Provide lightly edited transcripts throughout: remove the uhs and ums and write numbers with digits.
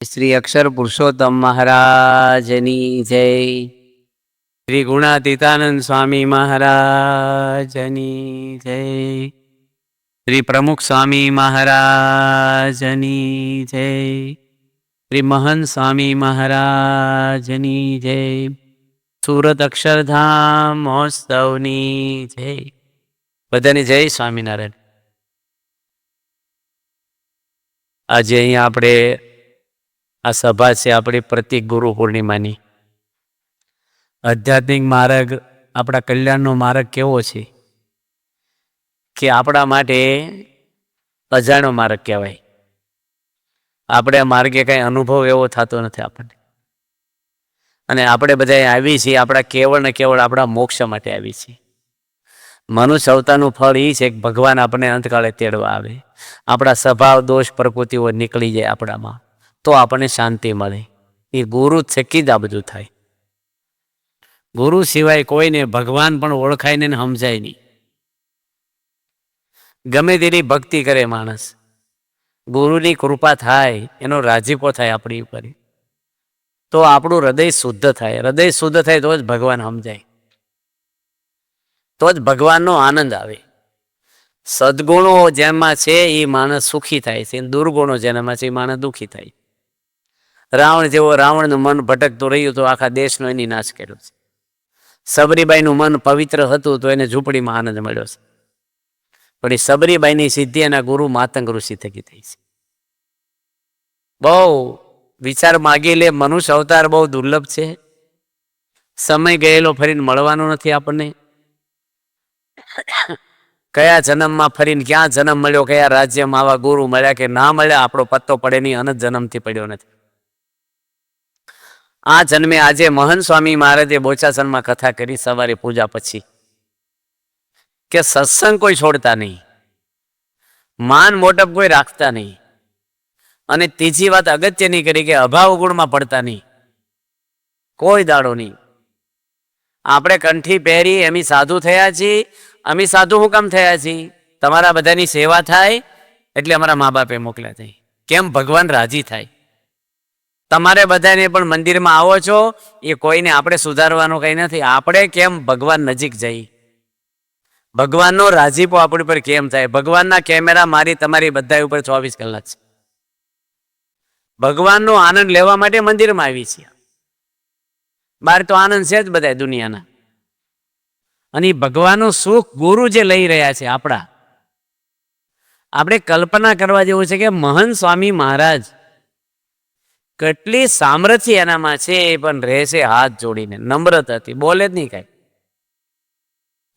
શ્રી અક્ષર પુરુષોત્તમ મહારાજની જય. શ્રી ગુણાતીતાનંદ સ્વામી મહારાજની જય. શ્રી પ્રમુખ સ્વામી મહારાજની જય. શ્રી મહંત સ્વામી મહારાજની જય. સુરત અક્ષરધામ મહોત્સવની જય. બધાની જય સ્વામિનારાયણ. આજે અહીંયા આપણે આ સભા છે આપણી પ્રતિક ગુરુ પૂર્ણિમાની. આધ્યાત્મિક માર્ગ, આપણા કલ્યાણનો માર્ગ કેવો છે કે આપણા માટે અજાણ્યો માર્ગ કહેવાય. આપણે આ માર્ગે કાંઈ અનુભવ એવો થતો નથી આપણને. અને આપણે બધા આવી છીએ આપણા કેવળ ને કેવળ આપણા મોક્ષ માટે આવી છીએ. મનુષ્ય અવતારનું ફળ એ છે કે ભગવાન આપણને અંતકાળે તેડવા આવે, આપણા સ્વભાવ દોષ પ્રકૃતિઓ નીકળી જાય આપણામાં, તો આપણને શાંતિ મળે. એ ગુરુ થકી જ આ બધું થાય. ગુરુ સિવાય કોઈને ભગવાન પણ ઓળખાય ને સમજાય નહીં. ગમે તેની ભક્તિ કરે માણસ, ગુરુની કૃપા થાય, એનો રાજીપો થાય આપણી ઉપર, તો આપણું હૃદય શુદ્ધ થાય. હૃદય શુદ્ધ થાય તો જ ભગવાન સમજાય, તો જ ભગવાનનો આનંદ આવે. સદગુણો જેમાં છે એ માણસ સુખી થાય છે, દુર્ગુણો જેનામાં છે એ માણસ દુઃખી થાય. રાવણ જેવો રાવણનું મન ભટકતું રહ્યું તો આખા દેશનો એની નાશ કર્યો છે. સબરીબાઈનું મન પવિત્ર હતું તો એને ઝૂંપડીમાં આનંદ મળ્યો છે. પણ એ સબરીબાઈની સિદ્ધિ એના ગુરુ માતંગ ઋષિ થકી થઈ છે. બહુ વિચાર માગી લે, મનુષ્ય અવતાર બહુ દુર્લભ છે. સમય ગયેલો ફરીને મળવાનો નથી આપણને. કયા જન્મમાં ફરીને ક્યાં જન્મ મળ્યો, કયા રાજ્યમાં આવા ગુરુ મળ્યા કે ના મળ્યા, આપણો પત્તો પડે નહીં. અનંત જન્મથી પડ્યો નથી. આ જન્મે આજે મહંત સ્વામી મહારાજે બોચાસનમાં કથા કરી સવારે પૂજા પછી કે સત્સંગ કોઈ છોડતા નહીં, માન મોટપ કોઈ રાખતા નહીં, અને ત્રીજી વાત અગત્યની કરી કે અભાવ ગુણમાં પડતા નહીં, કોઈ દાડો નહીં. આપણે કંઠી પહેરી એમ સાધુ થયા છીએ. અમે સાધુ હું કામ થયા છીએ? તમારા બધાની સેવા થાય એટલે અમારા મા બાપે મોકલ્યા થાય. કેમ? ભગવાન રાજી થાય. તમારે બધાને પણ મંદિરમાં આવો છો એ કોઈને આપણે સુધારવાનું કંઈ નથી. આપણે કેમ ભગવાન નજીક જઈએ, ભગવાનનો રાજીપો આપણી પર કેમ થાય. ભગવાનના કેમેરા મારી તમારી બધા ઉપર 24 કલાક છે. ભગવાનનો આનંદ લેવા માટે મંદિરમાં આવી છીએ. બહાર તો આનંદ છે જ બધા દુનિયાના. અને ભગવાનનું સુખ ગુરુ જે લઈ રહ્યા છે આપણા, આપણે કલ્પના કરવા જેવું છે કે મહંત સ્વામી મહારાજ કેટલી સામર્થ્ય એનામાં છે, પણ રહેશે હાથ જોડીને, નમ્રતાથી, બોલે જ નહીં કાંઈ.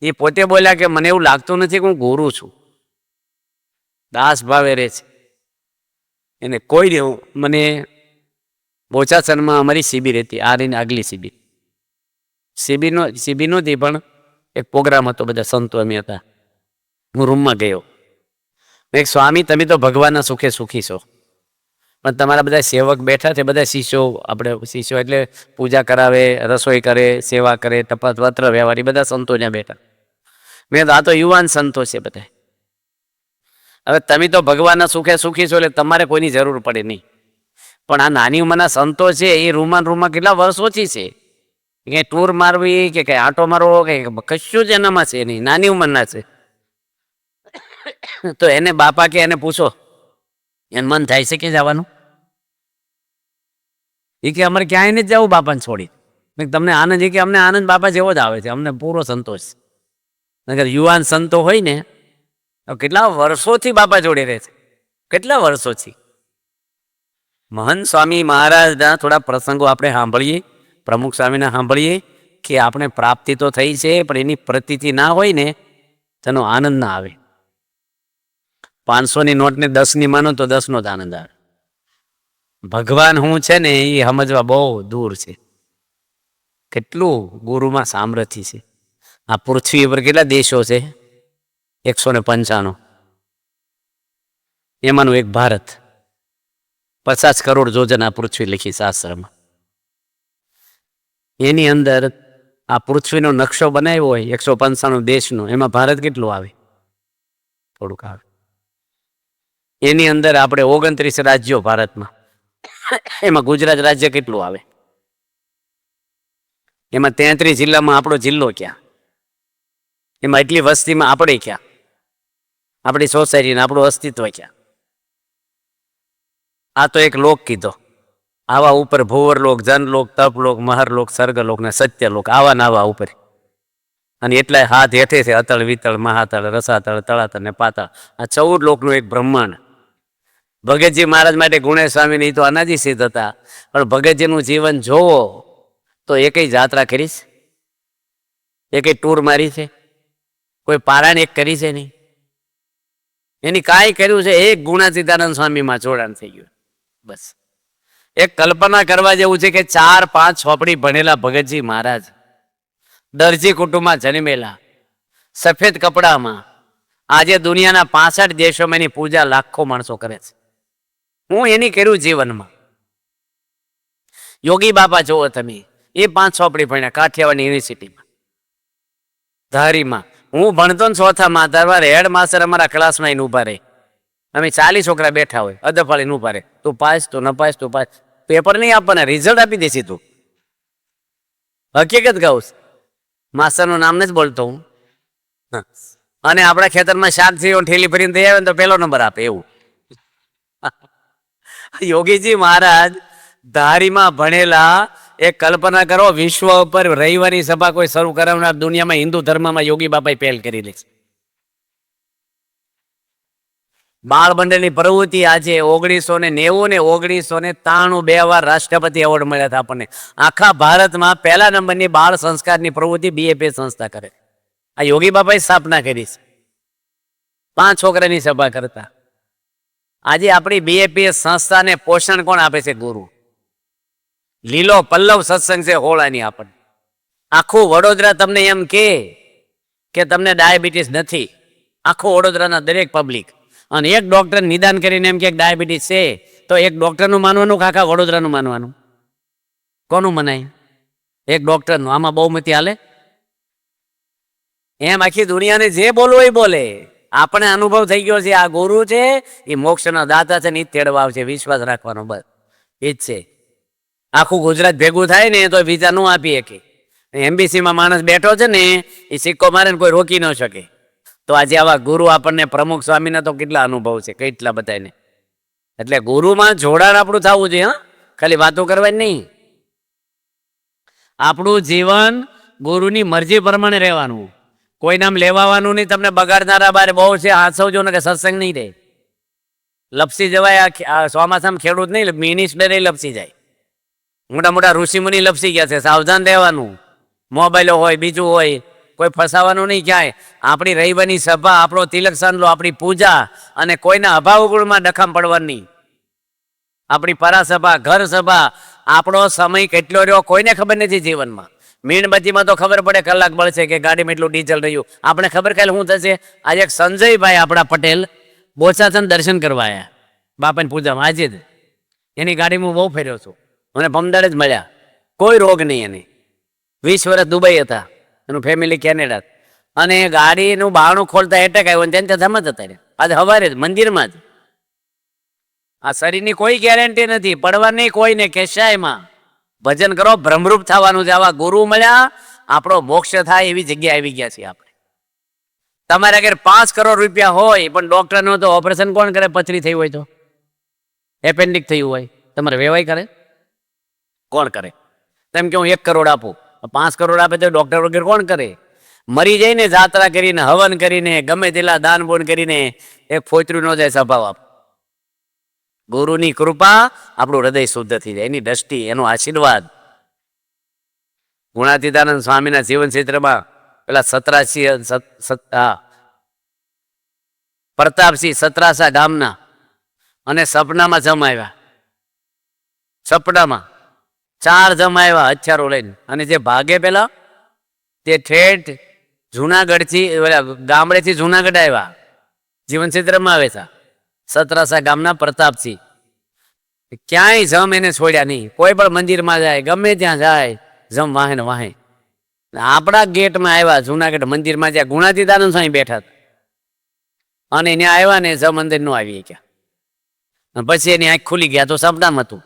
એ પોતે બોલ્યા કે મને એવું લાગતું નથી કે હું ગુરુ છું. દાસ ભાવે રહે છે. એને કોઈ દેવું. મને બોચાસનમાં અમારી શિબિર હતી, આ રહીને આગલી શિબિર. શિબિર નહોતી પણ એક પ્રોગ્રામ હતો, બધા સંતો અમે હતા. હું રૂમમાં ગયો. મેં સ્વામી તમે તો ભગવાનના સુખે સુખી છો, પણ તમારા બધા સેવક બેઠા છે, બધા શિષ્યો, આપણે શિષ્યો એટલે પૂજા કરાવે, રસોઈ કરે, સેવા કરે, ટપાલ પત્ર વ્યવહાર, બધા સંતો ત્યાં બેઠા. મેં તો આ તો યુવાન સંતો છે બધા. હવે તમે તો ભગવાનના સુખે સુખી છો એટલે તમારે કોઈની જરૂર પડે નહીં. પણ આ નાની ઉંમરના સંતો છે એ રૂમમાં કેટલા વર્ષ ઓછી છે. કંઈ ટૂર મારવી કે કંઈ આંટો મારવો કે કશું જ એનામાં છે નહીં, નાની ઉંમરના છે. તો એને બાપા કે એને પૂછો, એને મન થાય છે કે જવાનું? એ કે અમારે ક્યાંય નથી જવું બાપાને છોડી. તમને આનંદ? એ કે અમને આનંદ બાપા જેવો જ આવે છે, અમને પૂરો સંતોષ. યુવાન સંતો હોય ને કેટલા વર્ષોથી બાપા જોડે રહે છે, કેટલા વર્ષોથી. મહંત સ્વામી મહારાજના થોડા પ્રસંગો આપણે સાંભળીએ, પ્રમુખ સ્વામીના સાંભળીએ કે આપણે પ્રાપ્તિ તો થઈ છે, પણ એની પ્રતીતિ ના હોય ને તેનો આનંદ ના આવે. 500ની નોટને 10ની માનો તો 10નો જ આનંદ આવે. ભગવાન હું છે ને એ સમજવા બહુ દૂર છે. કેટલું ગુરુમાં સામર્થ્ય છે. આ પૃથ્વી ઉપર કેટલા દેશો છે? 195. એમાંનું એક ભારત. 50 કરોડ યોજના પૃથ્વી લખી શાસ્ત્રમાં. એની અંદર આ પૃથ્વીનો નકશો બનાવ્યો હોય 195 દેશનો, એમાં ભારત કેટલું આવે? થોડુંક આવે. એની અંદર આપણે 29 રાજ્યો ભારતમાં. એમાં ગુજરાત રાજ્ય કેટલું આવે? એમાં 33 જિલ્લામાં આપણો જિલ્લો ક્યાં? એમાં એટલી વસ્તીમાં આપણે ક્યાં? આપણી સોસાયટીને આપણું અસ્તિત્વ ક્યાં? આ તો એક લોક કીધો. આવા ઉપર ભૂવરલોક, જનલોક, તપલોક, મહરલોક, સર્ગલોક ને સત્યલોક, આવા ને આવા ઉપર. અને એટલાય હાથ હેઠે છે અતળ, વિતળ, મહાતળ, રસાતળ, તળાતળ ને પાતાળ. આ 14 લોકનું એક બ્રહ્માંડ. ભગતજી મહારાજ માટે ગુણેશ સ્વામી તો અનાજી સિદ્ધ હતા, પણ ભગતજીનું જીવન જોવો તો એકેય જાત્રા કરીશ, એકેય ટૂર મારી છે, કોઈ પારાયણ એક કરી છે નહીં. એની કાંઈ કર્યું છે? એક ગુણાતીતાનંદ સ્વામીમાં જોડાણ થઈ ગયું બસ. એક કલ્પના કરવા જેવું છે કે 4-5 ચોપડી ભણેલા ભગતજી મહારાજ, દરજી કુટુંબમાં જન્મેલા, સફેદ કપડામાં, આજે દુનિયાના 65 દેશોમાં એની પૂજા લાખો માણસો કરે છે. હું એની કર્યું જીવનમાં. યોગી બાપા જોવો તમે, એ 5 ચોપડી ભણ્યા કાઠિયાવાડ યુનિવર્સિટીમાં, ધારીમાં. હું ભણતો ને 4થામાં, ત્યારે હેડ માસ્ટર અમારા ક્લાસમાં એને ઉભા રહે. અમે 40 છોકરા બેઠા હોય, અદફાળીને ઉભા રહે. તું પાસ, તું ન પાસ, તું પાસ. પેપર નહીં આપવાના, રિઝલ્ટ આપી દેસી તું. હકીકત કહું, માસ્ટરનું નામ નથી બોલતો હું. અને આપણા ખેતરમાં શાકથી ઠેલી ભરીને દઈ આવે ને તો પહેલો નંબર આપે એવું. યોગીજી મહારાજ ધારીમાં ભણેલા. એક કલ્પના કરો, વિશ્વ ઉપર રવિવારની સભા કોઈ શરૂ કરાવનાર દુનિયામાં હિન્દુ ધર્મમાં યોગી બાપાએ પહેલ કરી લે છે. બાળ મંડળની પ્રવૃત્તિ આજે 1990 ને 1993 2 વાર રાષ્ટ્રપતિ એવોર્ડ મળ્યા હતા આપણને. આખા ભારતમાં પહેલા નંબરની બાળ સંસ્કારની પ્રવૃત્તિ BFA સંસ્થા કરે. આ યોગી બાપાએ સ્થાપના કરી છે. 5 છોકરાની સભા કરતા. આજે આપણી BFA સંસ્થાને પોષણ કોણ આપે છે? ગુરુ. લીલો પલ્લવ સત્સંગ છે હોળાની આપણને. આખું વડોદરા તમને એમ કે તમને ડાયાબિટીસ નથી, આખું વડોદરાના દરેક પબ્લિક. અને એક ડોક્ટર નિદાન કરીને એમ કે ડાયાબિટીસ છે, તો એક ડોક્ટરનું માનવાનું કે આખા વડોદરાનું માનવાનું? કોનું મનાય? એક ડોક્ટરનું. આમાં બહુમતી હાલે? એમ આખી દુનિયાને જે બોલવું એ બોલે. આપણે અનુભવ થઈ ગયો છે, આ ગુરુ છે એ મોક્ષના દાતા છે ને એ જ તેડવા છે. વિશ્વાસ રાખવાનો બસ, એ જ છે. આખું ગુજરાત ભેગું થાય ને તો વિઝા ન આપી શકે. એમ્બેસીમાં માણસ બેઠો છે ને એ સિક્કો મારે ને કોઈ રોકી ન શકે. તો આજે આવા ગુરુ આપણને, પ્રમુખ સ્વામીના તો કેટલા અનુભવ છે, કેટલા બધાને. એટલે ગુરુમાં જોડાણ આપણું થવું જોઈએ. હા, ખાલી વાતો કરવાની નહીં. આપણું જીવન ગુરુની મરજી પ્રમાણે રહેવાનું. કોઈ નામ લેવાનું નહીં. તમને બગાડનારા બારે બહુ છે, હાથવજો ને કે સત્સંગ નહીં રહે. લપસી જવાય. આ ચોમાસામાં ખેડૂત નહીં, મિનિસ્ટર લપસી જાય. મોટા મોટા ઋષિમુનિ લપસી ગયા છે. સાવધાન રહેવાનું. મોબાઈલો હોય, બીજું હોય, કોઈ ફસાવાનું નહીં ક્યાંય. આપણી રવિવારની સભા, આપણો તિલક સાંડલો, આપણી પૂજા, અને કોઈના અભાવ ગુણમાં ડખામ પડવાનું નહીં. આપણી પરાસભા, ઘર સભા, આપણો સમય કેટલો રહ્યો કોઈને ખબર નથી જીવનમાં. મીણબત્તીમાં તો ખબર પડે કલાક બળશે કે ગાડીમાં એટલું ડીઝલ રહ્યું. આપણે ખબર કાલે શું થશે. આજે એક સંજયભાઈ આપણા પટેલ બોચાસન દર્શન કરવા આવ્યા બાપાની પૂજામાં. આજે જ એની ગાડીમાં બહુ ફેર્યો છું. મને પમદાડે જ મળ્યા. કોઈ રોગ નહીં એને. 20 વર્ષ દુબઈ હતા, એનું ફેમિલી કેનેડા. અને ગાડીનું બારણું ખોલતા એટેક આવ્યો ને તેને ત્યાં જ હતા. આજે સવારે જ મંદિરમાં જ. આ શરીરની કોઈ ગેરંટી નથી, પડવાની કોઈને કેશાયમાં. ભજન કરો, ભ્રમરૂપ થવાનું છે. આવા ગુરુ મળ્યા, આપણો મોક્ષ થાય એવી જગ્યા આવી ગયા છે આપણે. તમારે અગર 5 કરોડ રૂપિયા હોય પણ ડોક્ટરનું તો ઓપરેશન કોણ કરે? પથરી થઈ હોય તો, એપેન્ડિક થયું હોય, તમારે વેવાય કરે? કોણ કરે? તેમ કે હું 1 કરોડ આપું, 5 કરોડ આપે તો ડોક્ટર વગર કોણ કરે? મરી જઈને જાત્રા કરીને, હવન કરીને, ગમે તેટલા દાન બોન કરીને એક ફોતરું ન જાય સ્વભાવ આપ. ગુરુની કૃપા, આપણું હૃદય શુદ્ધ થઈ જાય, એની દ્રષ્ટિ, એનો આશીર્વાદ. ગુણાતીતાનંદ સ્વામીના જીવન ક્ષેત્રમાં પેલા પ્રતાપસિંહ સતરાસા ગામના અને સપનામાં જમાવ્યા. સપનામાં 4 જમાવ્યા હથિયારો લઈને. અને જે ભાગે પેલા તે ઠેઠ જુનાગઢથી, ગામડેથી જુનાગઢ આવ્યા, જીવન ક્ષેત્રમાં આવે છે. સતરાસા ગામના પ્રતાપસિંહ ક્યાંય જમ એને છોડ્યા નહીં. કોઈ પણ મંદિરમાં જાય, ગમે ત્યાં જાય, જમ વાહે ને વાહે. આપણા ગેટમાં આવ્યા જુનાગઢ મંદિરમાં, જ્યાં ગુણાતીતાનંદ સ્વામી બેઠા હતા. અને ત્યાં આવ્યા ને જમ અંદર નો આવી ગયા. પછી એની આંખ ખુલી ગયા તો સપનામાં હતું.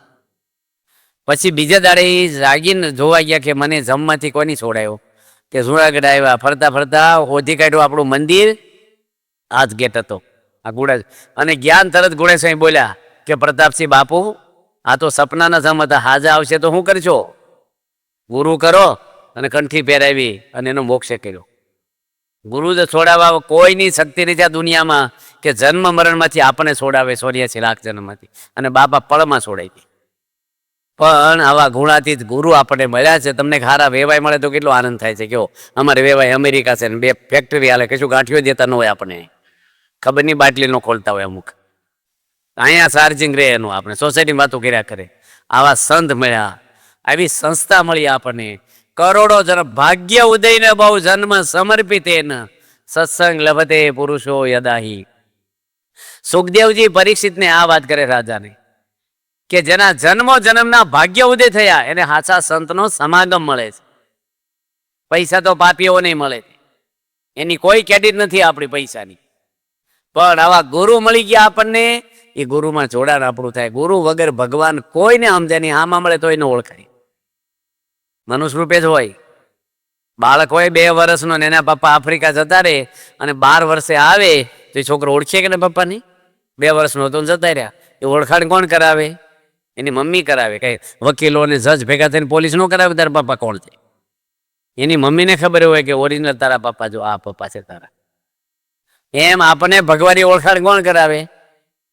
પછી બીજા દાડે એ જાગીને જોવા ગયા કે મને જમવાથી કોની છોડાયો, કે જુનાગઢ આવ્યા, ફરતા ફરતા હોધી કાઢ્યું આપણું મંદિર, આ જ ગેટ હતો આ ગુડા. અને જ્ઞાન તરત ગુડે સાંઈ બોલ્યા કે પ્રતાપસિંહ બાપુ, આ તો સપનાના જમ હતા, હાજા આવશે તો શું કરશો? ગુરુ કરો. અને કંઠી પહેરાવી અને એનો મોક્ષ કર્યો. ગુરુ જ છોડાવવા કોઈની શક્તિ નથી આ દુનિયામાં કે જન્મ મરણમાંથી આપણને છોડાવે 84 લાખ જન્મમાંથી. અને બાપા પળમાં છોડાવી. પણ આવા ગુણાતીત ગુરુ આપણને મળ્યા છે. તમને ખારા વેવાય મળે તો કેટલો આનંદ થાય છે. કેવો અમારે વેવાય અમેરિકા છે ને 2 ફેક્ટરી હાલે, કશું ગાંઠીઓ દેતા ન હોય આપણને, ખબરની બાટલી ન ખોલતા હોય અમુક, અહીંયા ચાર્જિંગ રહે એનું, આપણે સોસાયટી વાતો કર્યા કરે. આવા સંત મળ્યા, આવી સંસ્થા મળી આપણને. કરોડો જન્મ ભાગ્ય ઉદયને બહુ જન્મ સમર્પિત સત્સંગ લભતે પુરુષો યદાહી. સુખદેવજી પરીક્ષિતને આ વાત કરે રાજાને કે જેના જન્મો જન્મના ભાગ્ય ઉદય થયા એને હાચા સંતનો સમાગમ મળે છે. પૈસા તો પાપીઓ નહીં મળે, એની કોઈ ક્રેડિટ નથી આપણી પૈસાની. પણ આવા ગુરુ મળી ગયા આપણને, એ ગુરુમાં જોડાણ આપણું થાય. ગુરુ વગર ભગવાન કોઈને સમજે નહીં, આમાં મળે તો એને ઓળખાય. મનુષ્ય રૂપે જ હોય. બાળક હોય 2 વર્ષનો ને એના પપ્પા આફ્રિકા જતા રહે અને 12 વર્ષે આવે તો એ છોકરો ઓળખે કે ને પપ્પાની? 2 વર્ષનો હતો જતા રહ્યા. એ ઓળખાણ કોણ કરાવે? એની મમ્મી કરાવે. કઈ વકીલો અને જજ ભેગા થઈને પોલીસ નો કરાવે તારા પપ્પા કોણ છે. એની મમ્મીને ખબર હોય કે ઓરિજિનલ તારા પપ્પા જો આ પપ્પા છે તારા. એમ આપણને ભગવાનની ઓળખાણ કોણ કરાવે?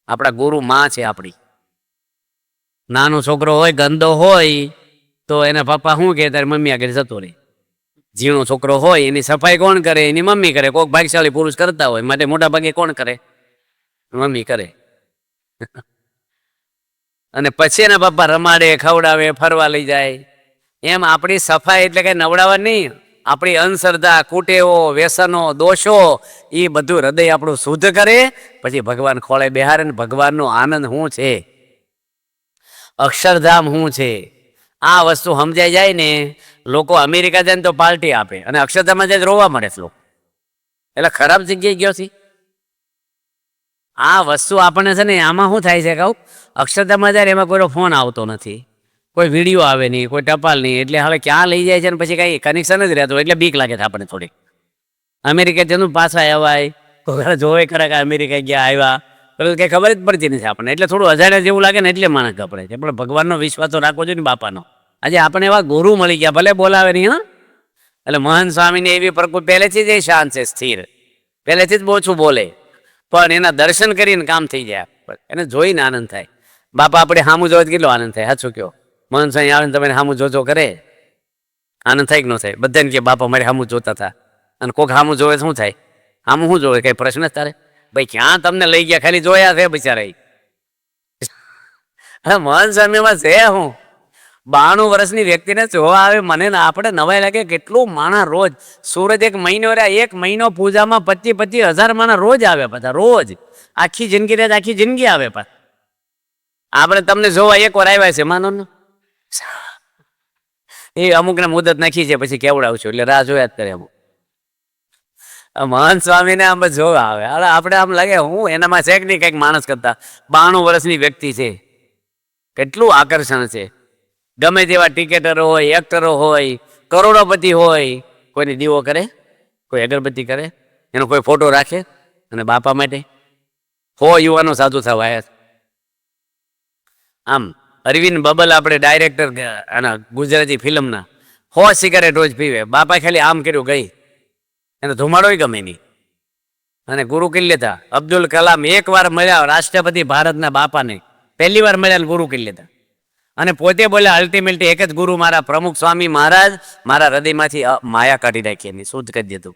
આપણા ગુરુ માં છે આપણી. નાનો છોકરો હોય ગંદો હોય તો એના પપ્પા શું કે તારી મમ્મી આગળ જતો રહે. ઝીણો છોકરો હોય એની સફાઈ કોણ કરે? એની મમ્મી કરે. કોઈક ભાગ્યશાળી પુરુષ કરતા હોય, માટે મોટા ભાગે કોણ કરે? મમ્મી કરે. અને પછી એના પપ્પા રમાડે, ખવડાવે, ફરવા લઈ જાય. એમ આપણી સફાઈ એટલે કઈ નવડાવવા નહીં. આપણી અંધશ્રદ્ધા, કુટેવો, વ્યસનો, દોષો એ બધું હૃદય આપણું શુદ્ધ કરે. પછી ભગવાન ખોળે બેહારે ને ભગવાનનો આનંદ શું છે, અક્ષરધામ શું છે, આ વસ્તુ સમજાઈ જાય ને. લોકો અમેરિકા જાય ને તો પાર્ટી આપે અને અક્ષરધામમાં જાય રોવા મળે છે લોકો. એટલે ખરાબ જગ્યાએ ગયો છે. આ વસ્તુ આપણને છે ને આમાં શું થાય છે કહું, અક્ષરધામમાં જાય એમાં કોઈનો ફોન આવતો નથી, કોઈ વિડીયો આવે નહીં, કોઈ ટપાલ નહીં. એટલે હવે ક્યાં લઈ જાય છે ને પછી કઈ કનેક્શન જ રહેતું, એટલે બીક લાગે છે આપણને થોડી. અમેરિકા જનું પાછા આવ્યા, કોઈ જોવે ખરા કે અમેરિકા ગયા આવ્યા, પેલું કંઈ ખબર જ પડતી નથી આપણને. એટલે થોડું અજાણ્યા જેવું લાગે ને એટલે માણસ ગભરાય છે. પણ ભગવાનનો વિશ્વાસ તો રાખવો જોઈએ ને બાપાનો. આજે આપણે એવા ગુરુ મળી ગયા, ભલે બોલાવે નહીં. હા, એટલે મહંત સ્વામીને એવી પ્રકૃતિ પહેલેથી જ એ શાંત છે, સ્થિર, પહેલેથી જ ઓછું બોલે, પણ એના દર્શન કરીને કામ થઈ જાય. એને જોઈને આનંદ થાય. બાપા આપણે સામું જોવા કેટલો આનંદ થાય. સાચું કહો, મહંત સ્વામી આવે ને તમે સામું જોજો કરે, આનંદ થાય કે ન થાય? બધાને કે બાપા મારે સામું જોતા હતા. અને કોઈક સામું જોવે શું થાય? સામું શું જોવે? કઈ પ્રશ્ન જ તારે? ભાઈ ક્યાં તમને લઈ ગયા, ખાલી જોયા છે બિચારા. મહંત સ્વામીમાં છે હું 92 વર્ષની વ્યક્તિને જોવા આવે, મને આપણે નવાઈ લાગે. કેટલું માણસ રોજ, સુરત 1 મહિનો રહ્યા, 1 મહિનો પૂજામાં 25,000 માણસ રોજ આવે. બધા રોજ આખી જિંદગી રહે, આખી જિંદગી આવે. પાછા આપણે તમને જોવા 1 વાર આવ્યા છે માનો ને, એ અમુકને મુદત નાખી છે પછી કેવડાવશું એટલે રાહ જોયા જ કરે. અમુક મહંત સ્વામીને આમ જોવા આવે. આપણે આમ લાગે હું એનામાં છે કે નહીં કંઈક માણસ કરતા. 92 વર્ષની વ્યક્તિ છે, કેટલું આકર્ષણ છે. ગમે તેવા ટિકેટરો હોય, એક્ટરો હોય, કરોડોપતિ હોય, કોઈને દીવો કરે, કોઈ અગરબત્તી કરે, એનો કોઈ ફોટો રાખે. અને બાપા માટે યુવાનો સાધુ થવા આવ્યા. આમ અરવિંદ બબલ આપણે ડાયરેક્ટર આના ગુજરાતી ફિલ્મના 100 સિગારેટ રોજ પીવે. બાપા ખાલી આમ કર્યું ગઈ, એને ધુમાડો ગમે નહીં. અને ગુરુ કરી લેતા. અબ્દુલ કલામ 1 વાર મળ્યા રાષ્ટ્રપતિ ભારતના બાપાને, પહેલી વાર મળ્યા ગુરુ કરી લેતા. અને પોતે બોલ્યા અલ્ટિમેટલી એક જ ગુરુ મારા પ્રમુખ સ્વામી મહારાજ, મારા હૃદયમાંથી માયા કાઢી રાખી, એની શુદ્ધ કરી દીધું.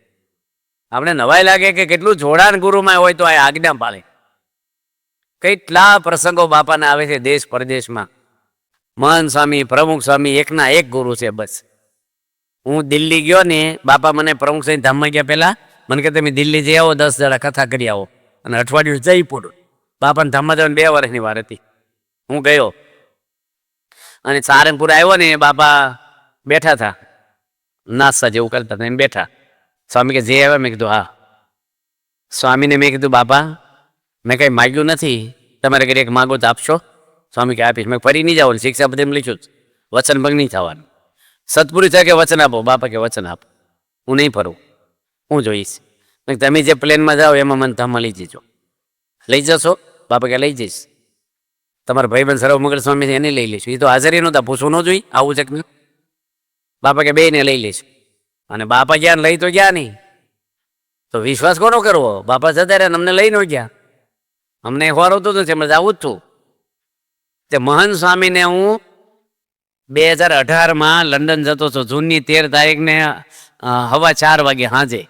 આપણે નવાઈ લાગે કે કેટલું જોડાણ ગુરુમાં હોય તો આ આજ્ઞા પાળે. કેટલા પ્રસંગો બાપાના આવે છે દેશ પરદેશમાં. મહંત સ્વામી, પ્રમુખ સ્વામી, એકના એક ગુરુ છે બસ. હું દિલ્હી ગયો ને, બાપા મને પ્રમુખ સ્વામી ધામમાં ગયા પહેલા મને કે તમે દિલ્હી જઈ આવો, 10 જણા કથા કરી આવો. અને અઠવાડિયું જયપુર. બાપાને ધામમાં જવાની 2 વર્ષની વાર હતી. હું ગયો અને સારંગપુર આવ્યો ને, બાપા બેઠા હતા, નાસ્તા જેવું કરતા હતા, એમ બેઠા. સ્વામી કે જે આવ્યા? મેં કીધું હા. સ્વામીને મેં કીધું બાપા મેં કંઈ માગ્યું નથી, તમારે ઘરે એક માગો તો આપશો? સ્વામી કે આપીશ. મેં ફરી નહીં જાઓ, શિક્ષા બધી લઈશું. વચન ભંગ નહીં થવાનું. સત્પુરુષ છે કે વચન આપો, બાપા કે વચન આપો, હું નહીં ફરું, હું જોઈશ. તમે જે પ્લેનમાં જાઓ એમાં મને ધામમાં લઈ જજો. લઈ જશો? બાપા કે લઈ જઈશ. તમારા ભાઈબંધ સર્વ મંગળ સ્વામી છે એને લઈ લઈશું. એ તો હાજરી નહોતા, પૂછવું ન જોઈ આવું છે કે નહીં. બાપા કે બેને લઈ લઈશું. અને બાપા ગયા લઈ તો ગયા નહીં, તો વિશ્વાસ કોનો કરવો? બાપા જતા રહ્યા, અમને લઈ ન ગયા. અમને ખોરવતું હતું, એમ આવું જ છું. તે મહંત સ્વામીને હું 2018માં લંડન જતો હતો, જૂનની 13 તારીખને 4:15 વાગે સાંજે,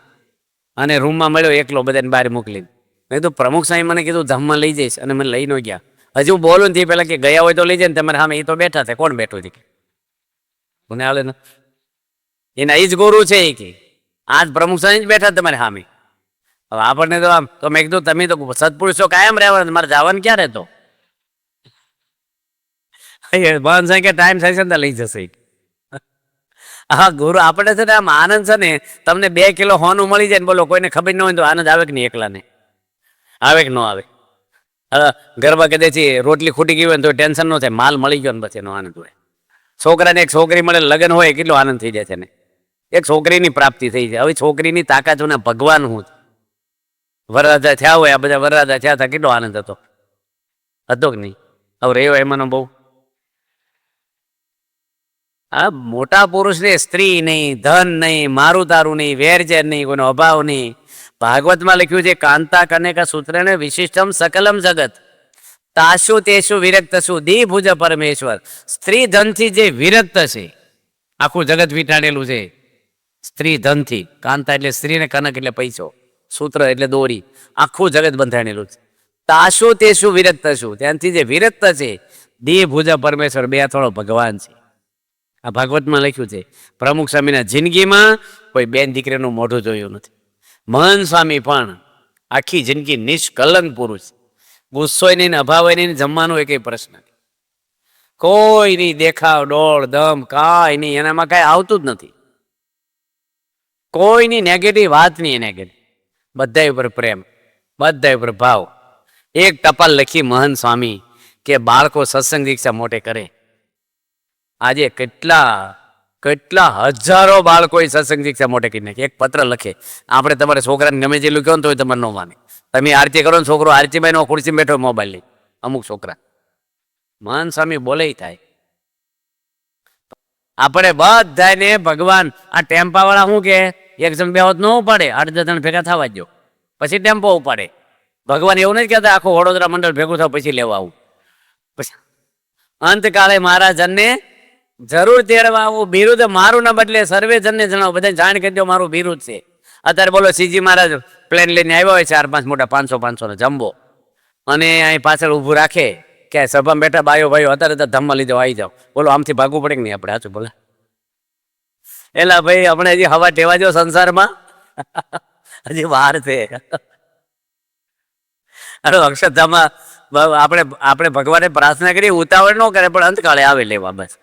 અને રૂમમાં મળ્યો એકલો, બધાને બહાર મોકલીને. મેં કીધું પ્રમુખ સાહેબ મને કીધું ધામમાં લઈ જઈશ, અને મને લઈ ન ગયા. હજુ હું બોલું ને તે પહેલાં કે ગયા હોય તો લઈ જાય ને, તમારે સામે એ તો બેઠા છે. કોણ બેઠું છે? મને હાલે ને, એના એ જ ગુરુ છે એ કે આજ પ્રમુખ સાહેબ જ બેઠા તમારે સામે. હવે આપણને તો આમ તો મેં કીધું તમે તો સત્પુરુષો કાયમ રહેવા, મારે જવાનું ક્યાં રહેતો? બંધ છે કે ટાઈમ થાય છે ને લઈ જશે. હા ગુરુ આપણે છે ને આમ આનંદ છે ને, તમને 2 કિલો હોનું મળી જાય ને, બોલો કોઈને ખબર ન હોય તો આનંદ આવે કે નહીં? એકલાને આવે કે ન આવે? ગરબા કદાચ રોટલી ખૂટી ગઈ હોય ને તો ટેન્શન ન થાય, માલ મળી ગયો ને પછી એનો આનંદ હોય. છોકરાને એક છોકરી મળે, લગ્ન હોય, કેટલો આનંદ થઈ જાય છે ને, એક છોકરીની પ્રાપ્તિ થઈ જાય. હવે છોકરીની તાકાત ને ભગવાન હું વરરાજા થયા હોય, આ બધા વરરાજા થયા હતા, કેટલો આનંદ હતો કે નહીં? હવે રહ્યો એમાંનો બહુ. આ મોટા પુરુષને સ્ત્રી નહીં, ધન નહીં, મારું તારું નહીં, વેરઝેર નહીં, કોઈનો અભાવ નહીં. ભાગવતમાં લખ્યું છે કાંતા કનેકા સૂત્રને વિશિષ્ટમ સકલમ જગત તાશુ તેશુ વિરક્તશુ દીભુજ પરમેશ્વર. સ્ત્રી ધનથી જે વિરક્ત છે, આખું જગત વીંટાળેલું છે સ્ત્રી ધનથી. કાંતા એટલે સ્ત્રી ને કનક એટલે પૈસો, સૂત્ર એટલે દોરી, આખું જગત બંધાણેલું છે. તાશુ તેશુ વિરક્તશુ, ત્યાંથી જે વિરક્ત છે, દીભુજ પરમેશ્વર, 2 થોડો ભગવાન છે. આ ભાગવતમાં લખ્યું છે. પ્રમુખ સ્વામીના જિંદગીમાં કોઈ બેન દીકરીનું મોઢું જોયું નથી. મહંત સ્વામી પણ આખી જિંદગી નિષ્કલંક પુરુષ, ગુસ્સો નહીં, અભાવ નહીં, જમવાનું એ કઈ પ્રશ્ન નહીં, કોઈ નહીં દેખાવ ડોળ દમ કાંઈ નહીં, એનામાં કાંઈ આવતું જ નથી. કોઈની નેગેટિવ વાત નહીં, નેગેટિવ, બધા ઉપર પ્રેમ, બધા ઉપર ભાવ. એક ટપાલ લખી મહંત સ્વામી કે બાળકો સત્સંગ દીક્ષા મોટે કરે. આજે કેટલા હજારો બાળકો સત્સંગ દીક્ષા મોટે કરી નાખે. એક પત્ર લખે, આપણે તમારે છોકરાને ગમે તે લખ્યો ને તો તમારે ન માને. તમે આરતી કરો ને, છોકરો આરતીમાં નો ખુરશી બેઠો મોબાઈલ લઈ, અમુક છોકરા. મહંત સ્વામી બોલે થાય. આપણે બધાને ભગવાન આ ટેમ્પા વાળા શું કે એક જણ બે હોત ન ઉપાડે, 8-10 જણ ભેગા થવા જો, પછી ટેમ્પો ઉપાડે. ભગવાન એવું નથી કહેતા આખું વડોદરા મંડળ ભેગું થાવ પછી લેવા આવું. પછી અંતકાળે મહારાજને જરૂર તેડવા આવું. બિરુદ મારું ના બદલે સર્વે જણને જણાવો, બધા જાણ કરી દો મારું બિરુદ છે. અત્યારે બોલો શ્રીજી મહારાજ પ્લેન લઈને આવ્યા હોય 4-5 મોટા 500 નો જમ્બો, અને અહીં પાછળ ઊભું રાખે કે સભામાં બેઠા બાયો ભાઈઓ અત્યારે તો ધમમાં લીધો આવી જાઓ. બોલો આમથી ભાગવું પડે કે નહીં આપણે? સાચું બોલે એલા ભાઈ, આપણે હજી હવા ટેવા જો સંસારમાં, હજી વાર છે. અરે અક્ષરધામમાં આપણે ભગવાને પ્રાર્થના કરી, ઉતાવળ ન કરે પણ અંતકાળે આવે લેવા, બસ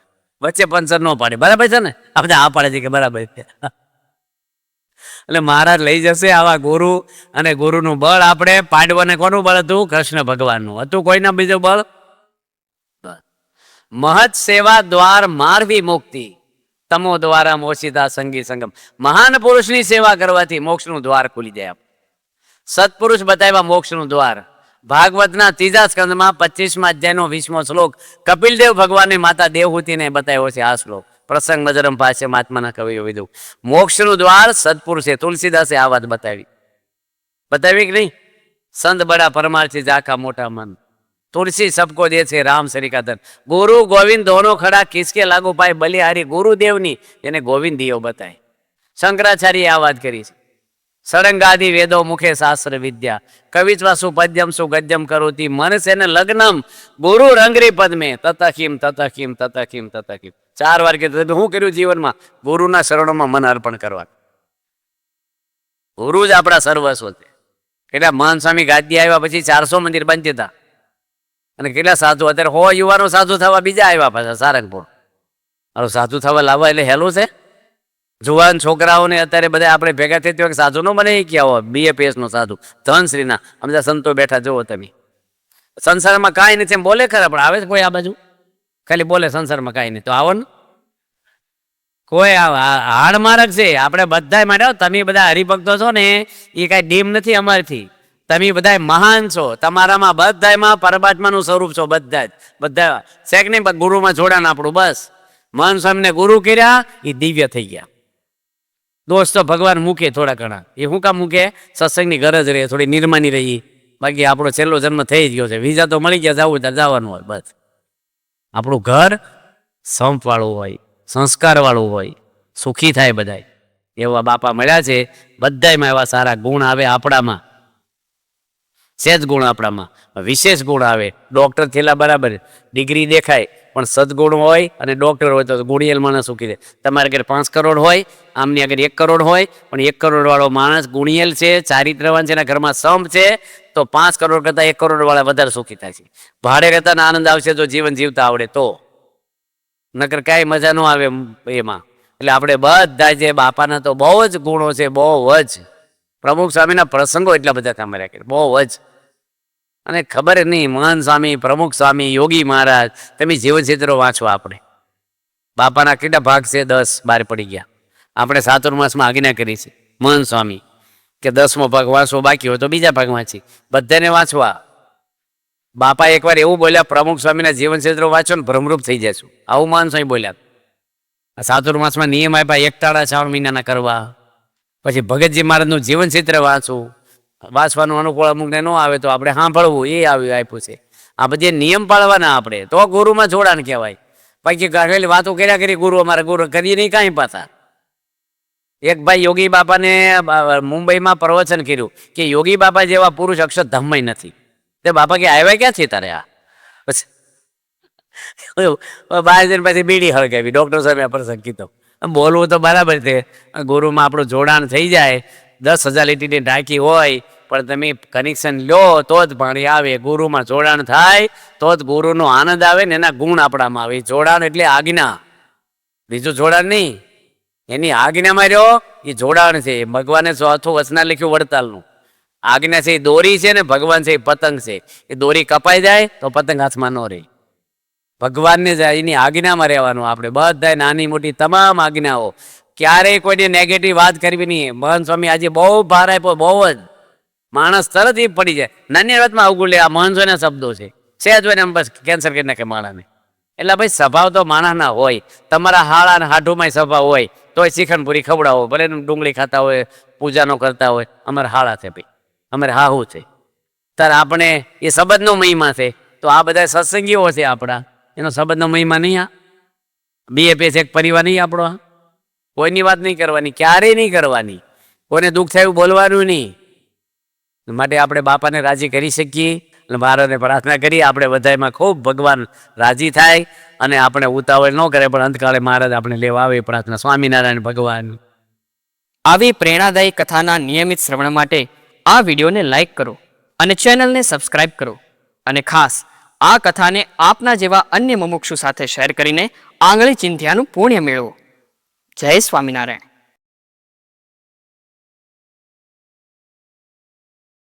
વચ્ચે પંચર ન પાડે. બરાબર છે ને? આપણે આ પાડે છે કે બરાબર છે. એટલે મહારાજ લઈ જશે આવા ગુરુ, અને ગુરુનું બળ આપણે પાંડવોને કોનું બળ હતું? કૃષ્ણ ભગવાનનું હતું, કોઈના બીજું બળ? મહત સેવા દ્વાર માર્વી મુક્તિ, તમો દ્વારા મોશિતા સંગી સંગમ. મહાન પુરુષની સેવા કરવાથી મોક્ષનું દ્વાર ખુલી જાય. સત્પુરુષ બતાવ્યા મોક્ષનું દ્વાર. ભાગવતના 3જા સ્કંદમાં 25મા અધ્યાયનો 20મો શ્લોક કપિલદેવ ભગવાને માતા દેવહૂતિને બતાવ્યો છે. આ શ્લોક પ્રસંગ નજરમ પાસે મહાત્માના કવિઓ વિધુ. મોક્ષનું દ્વાર સત્પુરુષે, તુલસીદાસે આ વાત બતાવી કે નહીં? સંત બડા પરમાર્થી જાખા મોટા મન, તુલસી સબકો દે છે રામ સરિકાધન. ગુરુ ગોવિંદ દોનો ખડા કિસકે લાગુ પાય, બલિહારી ગુરુદેવની એને ગોવિંદ દિયો બતાય. શંકરાચાર્ય આ વાત કરી છે. સળંગાદિ વેદો મુખે શાસ્ત્ર વિદ્યા, કવિત્વા સુપદ્યમ સુગદ્યમ કરોતી, મનસે ને લગ્નમ ગુરુ રંગરી પદ્મે, તતખીમ તતખીમ તતખીમ તતખીમ. 4 વાર કીધું. શું કર્યું જીવનમાં? ગુરુના શરણોમાં મન અર્પણ કરવા. ગુરુ જ આપણા સર્વસ્વ છે. કેટલા મહાન સ્વામી ગાદી આવ્યા પછી 400 મંદિર બંધ હતા, અને કેટલા સાધુ અત્યારે 100 યુવાનો સાધુ થવા બીજા આવ્યા પાછા સારંગપુર. સાધુ થવા લાવવા એટલે હેલું છે? જુવાન છોકરાઓને અત્યારે બધા આપણે ભેગા થઈ તો સાધુ નો બને ક્યાં હોય? BAPS નો સાધુ, ધનશ્રીના બધા સંતો બેઠા જુઓ તમે. સંસારમાં કાંઈ નથી એમ બોલે ખરા, પણ આવે કોઈ આ બાજુ? ખાલી બોલે સંસારમાં કાંઈ નહીં, તો આવો ને. કોઈ હાડ મારક છે આપણે બધા માટે. તમે બધા હરિભક્તો છો ને એ કાંઈ ડીમ નથી અમારથી. તમે બધા મહાન છો, તમારામાં બધામાં પરમાત્માનું સ્વરૂપ છો બધા જ. બધા શેક નહીં, ગુરુમાં જોડાણ આપણું બસ. મહાન સ્વામીને ગુરુ કર્યા એ દિવ્ય થઈ ગયા. દોસ્તો ભગવાન મૂકે થોડા ઘણા, એ શું કામ મૂકે? સત્સંગની ગરજ રહે, થોડી નિર્માની રહી. બાકી આપણો છેલ્લો જન્મ થઈ જ ગયો છે, વિઝા તો મળી ગયા, જવું ત્યાં જવાનું હોય બસ. આપણું ઘર સંપવાળું હોય, સંસ્કારવાળું હોય, સુખી થાય બધાય એવા બાપા મળ્યા છે. બધાયમાં એવા સારા ગુણ આવે આપણામાં, સહેજ ગુણ આપણામાં, વિશેષ ગુણ આવે. ડૉક્ટર થયેલા બરાબર, ડિગ્રી દેખાય, પણ સદગુણ હોય અને ડૉક્ટર હોય તો ગુણિયેલ માણસ સુખી રહે. તમારે ઘરે 5 કરોડ હોય, આમની આગળ 1 કરોડ હોય, પણ 1 કરોડ વાળો માણસ ગુણિયેલ છે, ચારિત્રવાન છે, એના ઘરમાં સંપ છે, તો 5 કરોડ કરતાં 1 કરોડ વાળા વધારે સુખી થાય છે. ભાડે રહેતા આનંદ આવશે જો જીવન જીવતા આવડે તો, નકર કાંઈ મજા ન આવે એમાં. એટલે આપણે બધા જે બાપાના તો બહુ જ ગુણો છે, બહુ જ. પ્રમુખ સ્વામીના પ્રસંગો એટલા બધા કામ રાખ્યા, બહુ જ. અને ખબર નહીં, મહાન સ્વામી, પ્રમુખ સ્વામી, યોગી મહારાજ, તમે જીવન ચિત્રો વાંચો. આપણે બાપાના કેટલા ભાગ છે? 10 12 પડી ગયા. આપણે ચાતુર્માસમાં આજ્ઞા કરી છે મહાન સ્વામી કે 10મો ભાગ વાંચવો, બાકી હોય તો બીજા ભાગ વાંચી, બધાને વાંચવા. બાપા એકવાર એવું બોલ્યા, પ્રમુખ સ્વામીના જીવન ચિત્રો વાંચો ને ભ્રમરૂપ થઈ જશું. આવું મહાન સ્વામી બોલ્યા. ચાતુર્માસમાં નિયમ આપ્યા, 1 ટાળા 4 મહિનાના કરવા. પછી ભગતજી મહારાજનું જીવન ચિત્ર વાંચવું. વાંચવાનું અનુકૂળ અમુકને ન આવે તો આપણે સાંભળવું, એ આપ્યું છે. આ બધી નિયમ પાળવાના આપણે, તો ગુરુમાં જોડાણ કહેવાય. બાકી ગાઢેલી વાતો કર્યા કરી, ગુરુ અમારા ગુરુ કરીએ નહીં કાંઈ પાછા. એક ભાઈ યોગી બાપાને મુંબઈમાં પ્રવચન કર્યું કે યોગી બાપા જેવા પુરુષ અક્ષરધામમાં નથી. તે બાપા કે આવ્યા ક્યાંથી તારે? આ પછી બહાર જઈને પછી બીડી હળગાવી. ડૉક્ટર સાહેબે પ્રસંગ કીધો. બોલવું તો બરાબર છે, ગુરુમાં આપણું જોડાણ થઈ જાય. 10,000 લીટરની ટાંકી હોય, પણ તમે કનેક્શન લો તો જ પાણી આવે. ગુરુમાં જોડાણ થાય તો જ ગુરુનો આનંદ આવે ને એના ગુણ આપણામાં આવે. જોડાણ એટલે આજ્ઞા, બીજું જોડાણ નહીં. એની આજ્ઞામાં રહ્યો એ જોડાણ છે. ભગવાને ચોથું વચના લખ્યું વડતાલનું. આજ્ઞા છે એ દોરી છે ને ભગવાન છે એ પતંગ છે. એ દોરી કપાઈ જાય તો પતંગ હાથમાં ન રહે. ભગવાનને જાય એની આજ્ઞામાં રહેવાનું. આપણે બધા નાની મોટી તમામ આજ્ઞાઓ, ક્યારેય કોઈને નેગેટિવ વાત કરવી નહીં. મહાન સ્વામી આજે બહુ ભાર આપ્યો, બહુ જ. માણસ તરત એ પડી જાય નાની વાતમાં અવગુણ લે. આ મહાન સ્વામીના શબ્દો છે, સહેજ હોય ને બસ કેન્સર કરી નાખે માણસને. એટલે ભાઈ સ્વભાવ તો માણસના હોય. તમારા હાળા અને હાઢુમાં સ્વભાવ હોય તોય શ્રીખંડ ખવડાવો, ભલે ડુંગળી ખાતા હોય, પૂજાનો કરતા હોય. અમારે હાળા છે ભાઈ, અમારે હાહુ છે. ત્યારે આપણે એ સંબંધનો મહિમા છે. તો આ બધા સત્સંગીઓ છે આપણા, એનો સંબંધનો મહિમા નહીં. આ BFS એક પરિવાર નહીં આપણો. કોઈની વાત નહીં કરવાની, ક્યારેય નહીં કરવાની. કોઈને દુઃખ થાય એવું બોલવાનું નહીં. માટે આપણે બાપાને રાજી કરી શકીએ. મહારાજને પ્રાર્થના કરીએ આપણે બધામાં ખૂબ ભગવાન રાજી થાય અને આપણે ઉતાવળ ન કરે, પણ અંતકાળે મહારાજ આપણે લેવા આવે. પ્રાર્થના સ્વામિનારાયણ ભગવાન. આવી પ્રેરણાદાયી કથાના નિયમિત શ્રવણ માટે આ વિડીયોને લાઈક કરો અને ચેનલને સબસ્ક્રાઇબ કરો. અને ખાસ આ કથાને આપના જેવા અન્ય મુમુક્ષુ સાથે શેર કરીને આંગળી ચિંધ્યાનું પુણ્ય મેળવો. જય સ્વામિનારાયણ.